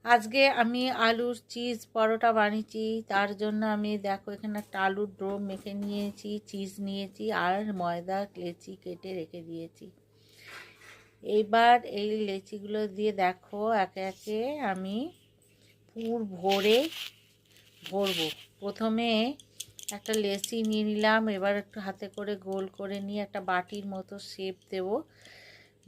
আজকে আমি আলুর চিজ পরোটা বানিয়েছি। তার জন্য আমি দেখো এখানে একটা আলুর ডো মেখে নিয়েছি, চিজ নিয়েছি আর ময়দা লেচি কেটে রেখে দিয়েছি। এইবার এই লেচিগুলো দিয়ে দেখো একে একে আমি পুর ভরবো। প্রথমে একটা লেচি নিয়ে নিলাম, এবার একটু হাতে করে গোল করে নিয়ে একটা বাটির মতো শেপ দেব।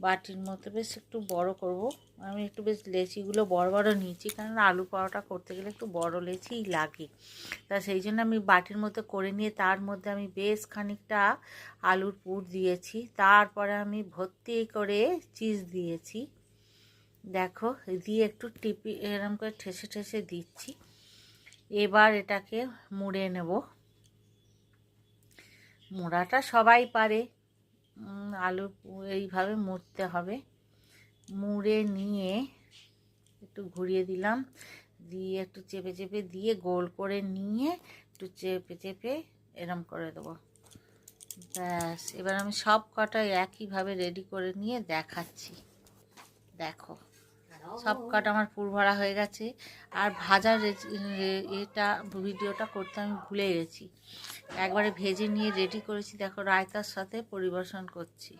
বাটির মতো বেশ একটু বড় করব। আমি একটু বেশ লেচিগুলো বড় বড় নিয়েছি, কারণ আলু পরোটা করতে গেলে একটু বড় লেচিই লাগে। তা সেই জন্য আমি বাটির মতো করে নিয়ে তার মধ্যে আমি বেশ খানিকটা আলুর পুর দিয়েছি। তারপরে আমি ভর্তি করে চিজ দিয়েছি। দেখো দিয়ে একটু টিপি এরম করে ঠেসে ঠেসে দিচ্ছি। এবার এটাকে মুড়ে নেব। মোড়াটা সবাই পারে, আলু এইভাবে মুড়তে হবে। মুড়ে নিয়ে একটু ঘুরিয়ে দিলাম, দিয়ে একটু চেপে চেপে দিয়ে গোল করে নিয়ে একটু চেপে চেপে এরম করে দেবো। ব্যাস, এবার আমি সব কটাই একইভাবে রেডি করে নিয়ে দেখাচ্ছি। দেখো সব কটা আমার পুর ভরা হয়ে গেছে। আর ভাজার এটা ভিডিওটা করতে আমি ভুলে গেছি, একবারে ভেজে নিয়ে রেডি করেছি। দেখো রায়তার সাথে পরিবেশন করছি।